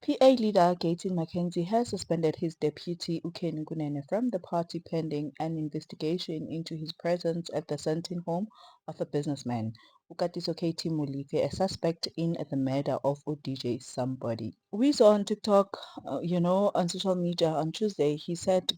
PA leader Gaten McKenzie has suspended his deputy Kunene from the party pending an investigation into his presence at the Santin home of a businessman, Ukatiso KT Mulife, a suspect in the murder of ODJ somebody. We saw on TikTok, on social media on Tuesday, he said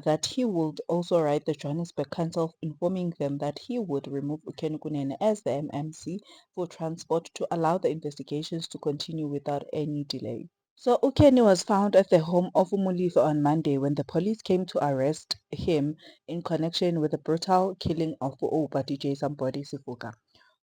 that he would also write the Johannesburg Council informing them that he would remove Kunene as the MMC for transport to allow the investigations to continue without any delay. So Ukeni was found at the home of Umulife on Monday when the police came to arrest him in connection with the brutal killing of DJ Sambodi Sifuka.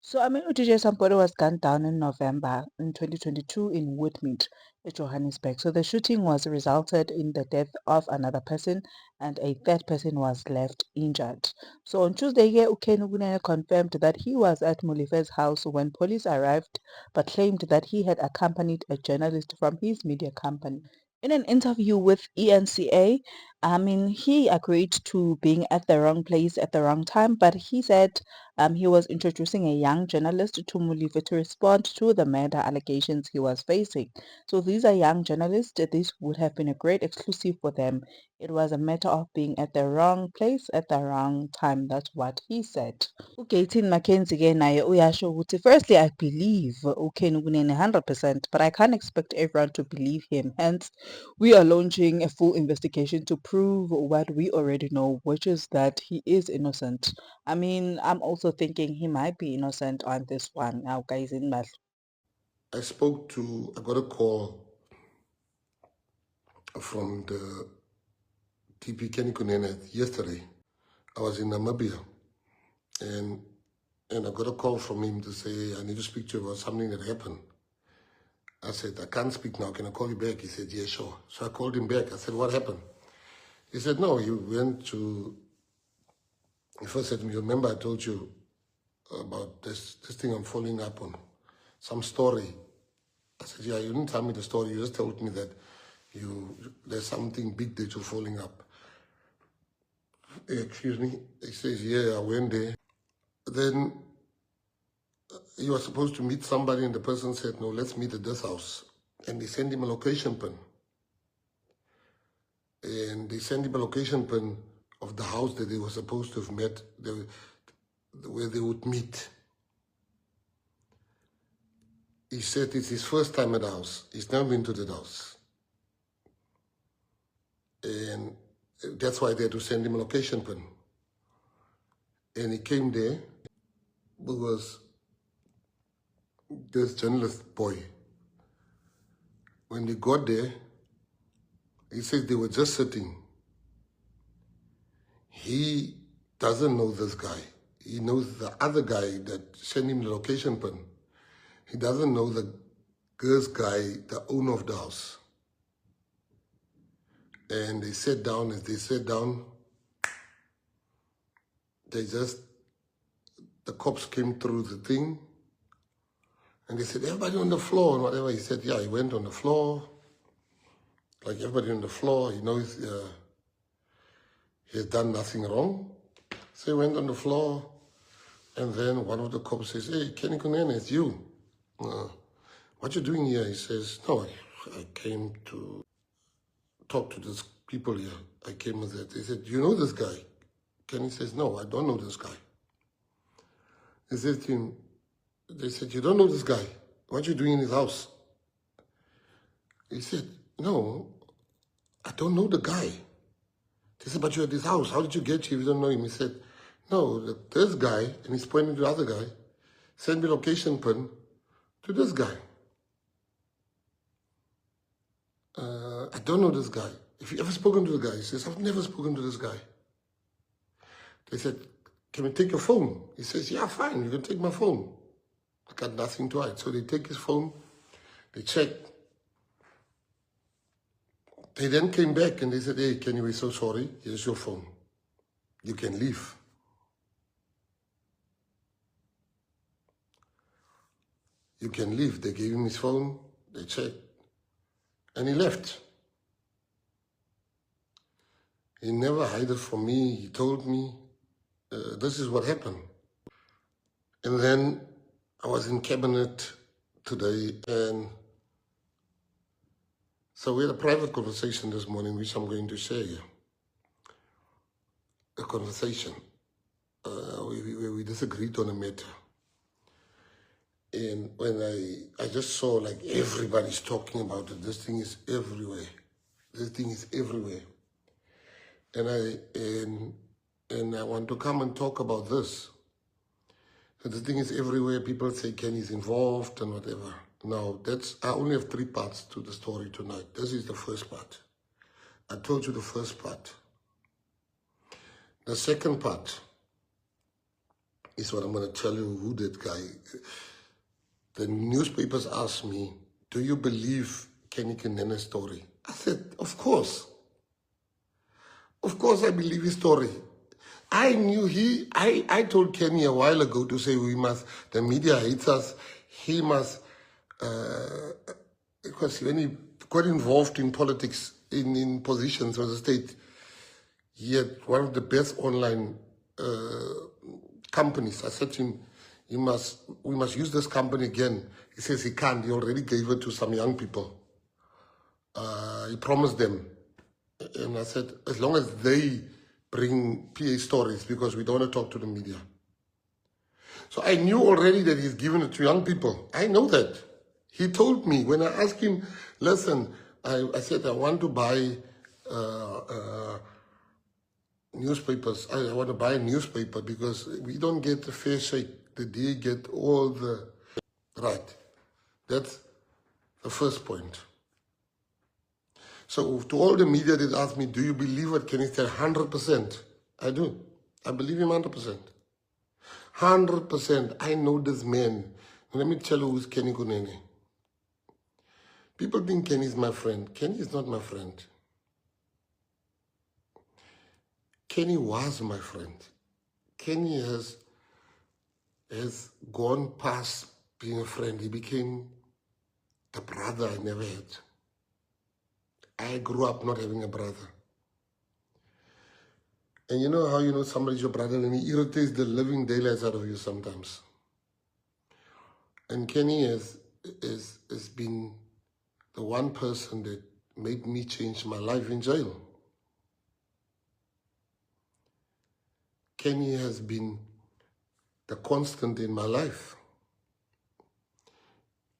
So DJ Sambodi was gunned down in November in 2022 in Woodmead, Johannesburg. So the shooting was resulted in the death of another person and a third person was left injured. So on Tuesday, Ukeni confirmed that he was at Mulife's house when police arrived but claimed that he had accompanied a journalist from his media company. In an interview with ENCA, he agreed to being at the wrong place at the wrong time, but he said he was introducing a young journalist to Mulife to respond to the murder allegations he was facing. So these are young journalists. This would have been a great exclusive for them. It was a matter of being at the wrong place at the wrong time. That's what he said. UGaten McKenzie-ke naye uyasho ukuthi firstly I believe uKen Kunene 100%, but I can't expect everyone to believe him. Hence, we are launching a full investigation to prove what we already know, which is that he is innocent. I'm also thinking he might be innocent on this one. Now, guys, in math. I got a call from the TP Kenny Kunene yesterday. I was in Namibia and I got a call from him to say, I need to speak to you about something that happened. I said, I can't speak now. Can I call you back? He said, yeah, sure. So I called him back. I said, what happened? He said, no, he first said to me, remember I told you about this thing I'm following up on, some story. I said, yeah, you didn't tell me the story. You just told me that there's something big that you're following up. Excuse me. He says, yeah, I went there. Then he was supposed to meet somebody and the person said, no, let's meet at this house. And they sent him a location pin. And they sent him a location pin of the house that they were supposed to have met, where they would meet. He said it's his first time at the house. He's never been to the house. And that's why they had to send him a location pin. And he came there because this journalist boy, when they got there, he said they were just sitting. He doesn't know this guy. He knows the other guy that sent him the location pin. He doesn't know the girl's guy, the owner of the house. And they sat down. As they sat down, the cops came through the thing. And they said, everybody on the floor and whatever. He said, yeah, he went on the floor. Like everybody on the floor, he knows he has done nothing wrong. So he went on the floor. And then one of the cops says, hey, Kenny Kunene, it's you. What you doing here? He says, no, I came to talk to these people here. I came with that. They said, do you know this guy? Kenny says, no, I don't know this guy. They said to him, you don't know this guy. What you doing in his house? He said, no, I don't know the guy. They said, but you're at his house. How did you get here if you don't know him? He said, no, this guy, and he's pointing to the other guy, sent me location pin to this guy. I don't know this guy. If you ever spoken to the guy? He says, I've never spoken to this guy. They said, can we take your phone? He says, yeah, fine, you can take my phone. I got nothing to hide. So they take his phone, they check. They then came back and they said, hey, Kenny, we're so sorry. Here's your phone. You can leave. You can leave. They gave him his phone, they checked, and he left. He never hid it from me. He told me, this is what happened. And then I was in cabinet today and So we had a private conversation this morning, which I'm going to share here. A conversation where we disagreed on a matter. And when I just saw like everybody's talking about it, this thing is everywhere. This thing is everywhere. And I want to come and talk about this. So the thing is everywhere. People say Kenny's involved and whatever. Now, I only have 3 parts to the story tonight. This is the first part. I told you the first part. The second part is what I'm going to tell you who that guy. The newspapers asked me, do you believe Kenny Kunene's story? I said, of course. Of course I believe his story. I knew I told Kenny a while ago to say the media hates us, he must, because when he got involved in politics, in positions of the state, he had one of the best online companies. I said to him, we must use this company again. He says he can't, he already gave it to some young people. He promised them. And I said, as long as they bring PA stories, because we don't want to talk to the media. So I knew already that he's given it to young people. I know that. He told me, when I asked him, listen, I said, I want to buy newspapers. I want to buy a newspaper because we don't get the fair shake. The day get all the... Right. That's the first point. So to all the media that asked me, do you believe what Kenny said? 100%. I do. I believe him 100%. 100%. I know this man. Let me tell you who's Kenny Kunene. People think Kenny is my friend. Kenny is not my friend. Kenny was my friend. Kenny has gone past being a friend. He became the brother I never had. I grew up not having a brother. And you know how you know somebody's your brother and he irritates the living daylights out of you sometimes. And Kenny has been the one person that made me change my life in jail. Kenny has been the constant in my life.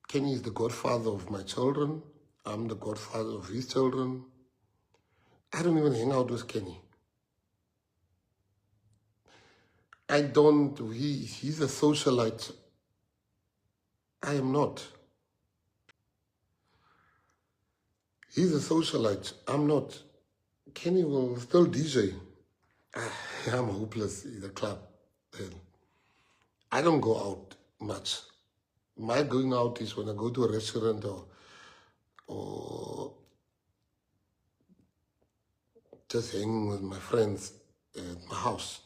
Kenny is the godfather of my children. I'm the godfather of his children. I don't even hang out with Kenny. He's a socialite. I am not. He's a socialite. I'm not. Kenny will still DJ. I'm hopeless in the club. I don't go out much. My going out is when I go to a restaurant or just hanging with my friends at my house.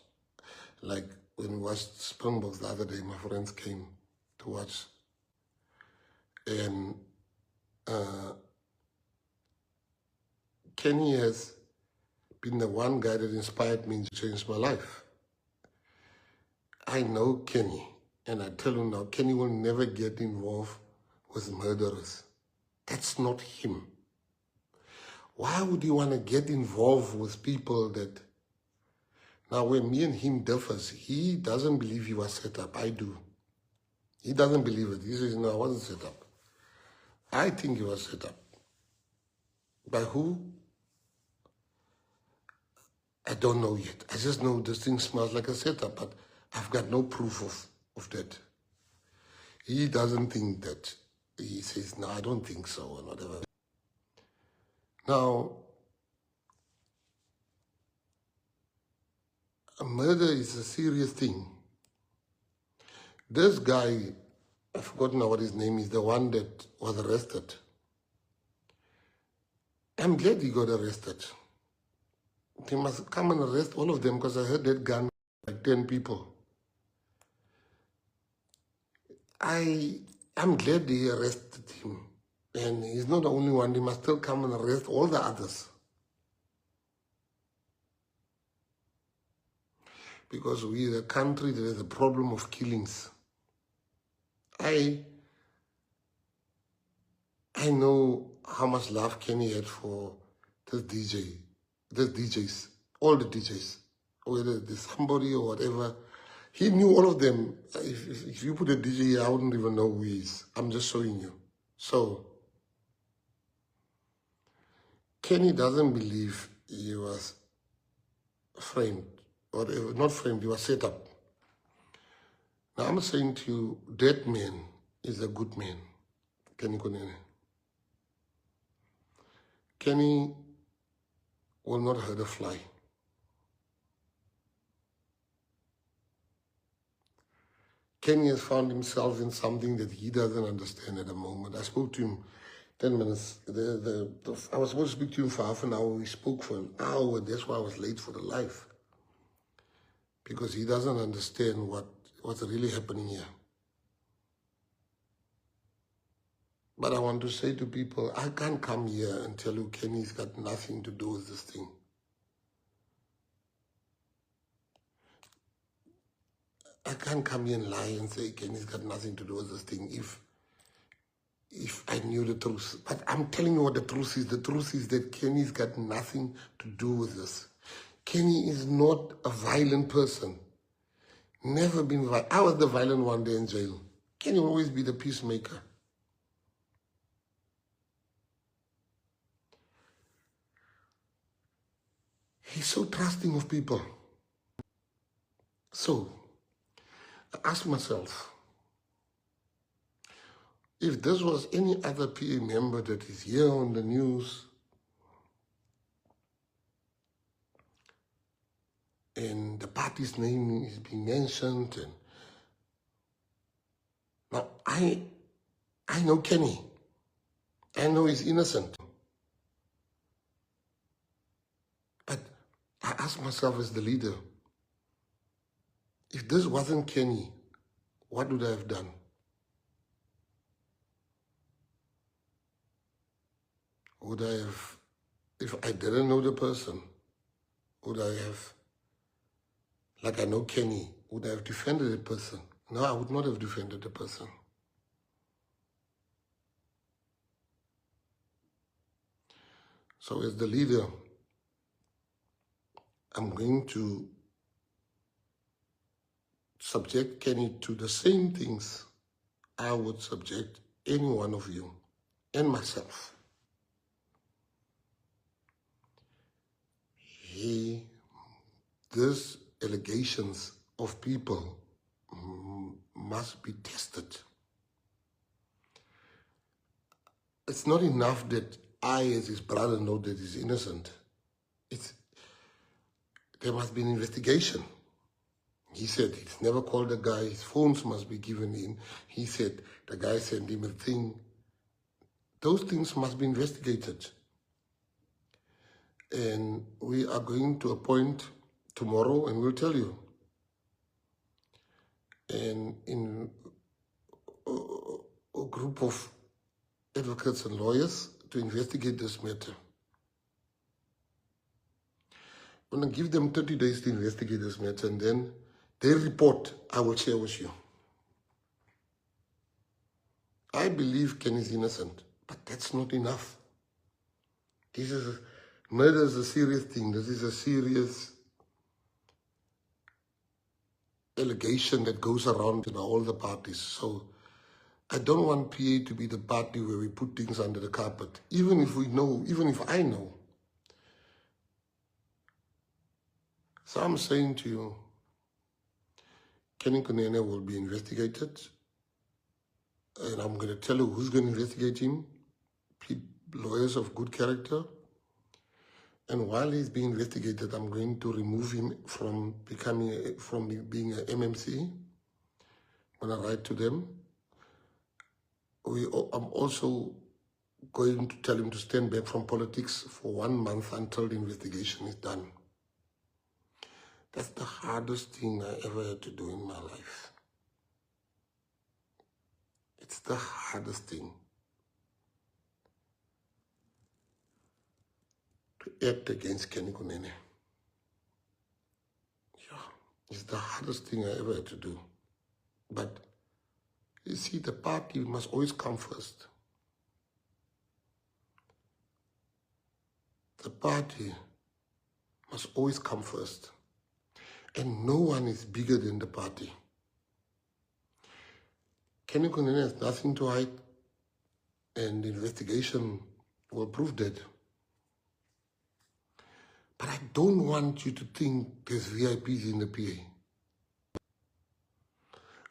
Like when we watched Springboks the other day, my friends came to watch. And Kenny has been the one guy that inspired me to change my life. I know Kenny, and I tell him now, Kenny will never get involved with murderers. That's not him. Why would he want to get involved with people that... Now, when me and him differs, he doesn't believe he was set up. I do. He doesn't believe it. He says, no, I wasn't set up. I think he was set up. By who? I don't know yet. I just know this thing smells like a setup, but I've got no proof of that. He doesn't think that. He says, no, I don't think so, and whatever. Now, a murder is a serious thing. This guy, I've forgotten now what his name is, the one that was arrested. I'm glad he got arrested. They must come and arrest all of them because I heard that gun like 10 people. I'm glad they arrested him. And he's not the only one. They must still come and arrest all the others. Because we're a country that has a problem of killings. I I know how much love Kenny had for this DJs, all the DJs, whether it's somebody or whatever. He knew all of them. If you put a DJ here, I wouldn't even know who he is. I'm just showing you. So, Kenny doesn't believe he was framed, or not framed, he was set up. Now I'm saying to you, that man is a good man, Kenny Kunene. Kenny will not hurt a fly. Kenny has found himself in something that he doesn't understand at the moment. I spoke to him 10 minutes. I was supposed to speak to him for half an hour. We spoke for an hour. That's why I was late for the live. Because he doesn't understand what's really happening here. But I want to say to people, I can't come here and tell you Kenny's got nothing to do with this thing. I can't come here and lie and say Kenny's got nothing to do with this thing if I knew the truth. But I'm telling you what the truth is. The truth is that Kenny's got nothing to do with this. Kenny is not a violent person. Never been violent. I was the violent one day in jail. Kenny will always be the peacemaker. He's so trusting of people. So, I asked myself, if this was any other PA member that is here on the news and the party's name is being mentioned, and now I know Kenny. I know he's innocent. But I asked myself as the leader, if this wasn't Kenny, what would I have done? Would I have, if I didn't know the person, would I have, like I know Kenny, would I have defended the person? No, I would not have defended the person. So as the leader, I'm going to subject Kenny to the same things I would subject any one of you and myself. These allegations of people must be tested. It's not enough that I, as his brother, know that he's innocent. There must be an investigation. He said he's never called the guy. His phones must be given in. He said the guy sent him a thing. Those things must be investigated. And we are going to appoint tomorrow, and we'll tell you. And in a group of advocates and lawyers to investigate this matter. I'm going to give them 30 days to investigate this matter, and then their report I will share with you. I believe Ken is innocent, but that's not enough. Murder is a serious thing. This is a serious allegation that goes around in all the parties. So I don't want PA to be the party where we put things under the carpet, even if we know, even if I know. So I'm saying to you, Kenny Kunene will be investigated, and I'm going to tell you who's going to investigate him, lawyers of good character. And while he's being investigated, I'm going to remove him from being an MMC. I'm going to write to them. I'm also going to tell him to stand back from politics for 1 month until the investigation is done. That's the hardest thing I ever had to do in my life. It's the hardest thing. To act against Kenny Kunene. Yeah, it's the hardest thing I ever had to do. But you see, the party must always come first. the party must always come first. And no one is bigger than the party. Kunene has nothing to hide, and the investigation will prove that. But I don't want you to think there's VIPs in the PA.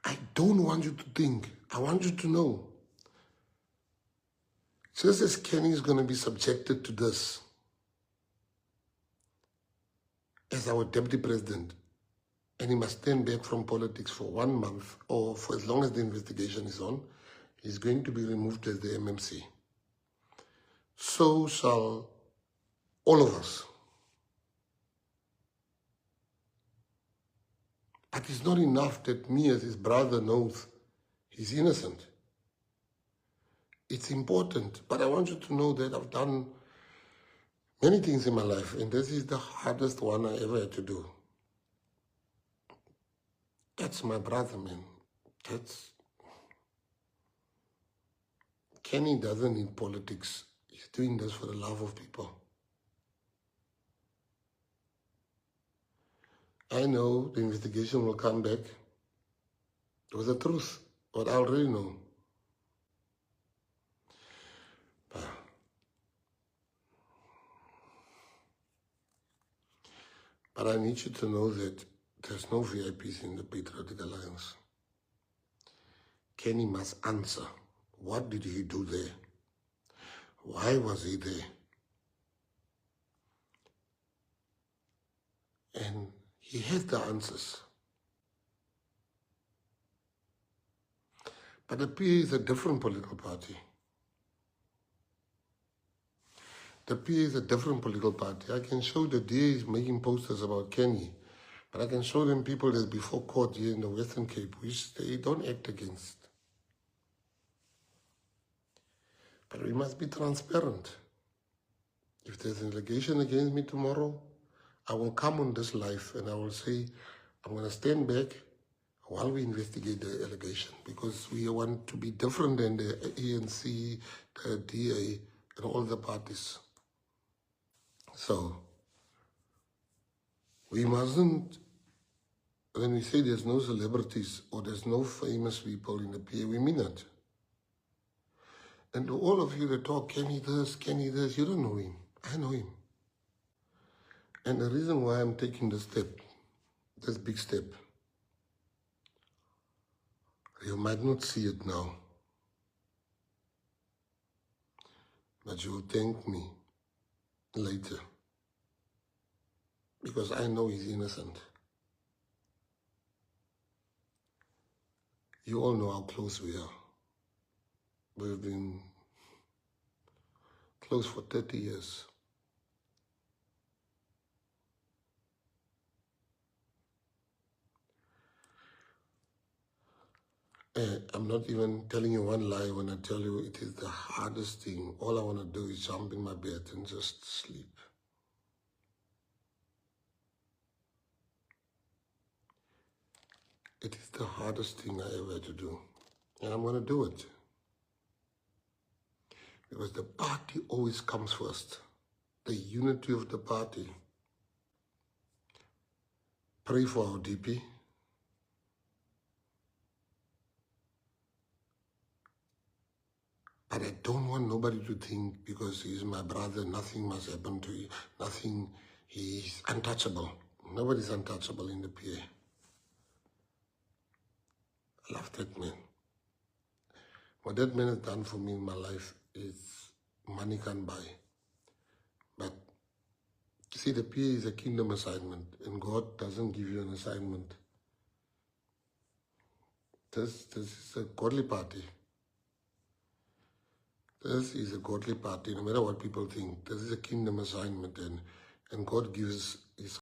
I don't want you to think. I want you to know. Just as Kenny is going to be subjected to this as our deputy president, and he must stand back from politics for 1 month or for as long as the investigation is on, he's going to be removed as the MMC. So shall all of us. But it's not enough that me as his brother knows he's innocent. It's important, but I want you to know that I've done many things in my life, and this is the hardest one I ever had to do. That's my brother, man. Kenny doesn't need politics. He's doing this for the love of people. I know the investigation will come back with the truth, but I already know. But I need you to know that there's no VIPs in the Patriotic Alliance. Kenny must answer. What did he do there? Why was he there? And he has the answers. But the PA is a different political party. The PA is a different political party. I can show the DA is making posters about Kenny, but I can show them people that's before court here in the Western Cape, which they don't act against. But we must be transparent. If there's an allegation against me tomorrow, I will come on this live and I will say, I'm going to stand back while we investigate the allegation, because we want to be different than the ANC, the DA, and all the parties. So, we mustn't, when we say there's no celebrities or there's no famous people in the PA, we mean it. And to all of you that talk, Kenny this, you don't know him. I know him. And the reason why I'm taking this step, this big step, you might not see it now, but you will thank me later, because I know he's innocent. You all know how close we are. We've been close for 30 years. I'm not even telling you one lie when I tell you it is the hardest thing. All I want to do is jump in my bed and just sleep. It is the hardest thing I ever had to do. And I'm going to do it. Because the party always comes first. The unity of the party. Pray for our DP. But I don't want nobody to think because he's my brother, nothing must happen to you. Nothing, he's untouchable. Nobody's untouchable in the PA. I love that man. What that man has done for me in my life is money can't buy. But you see, the PA is a kingdom assignment, and God doesn't give you an assignment. This is a godly party. This is a godly party, no matter what people think. This is a kingdom assignment, and God gives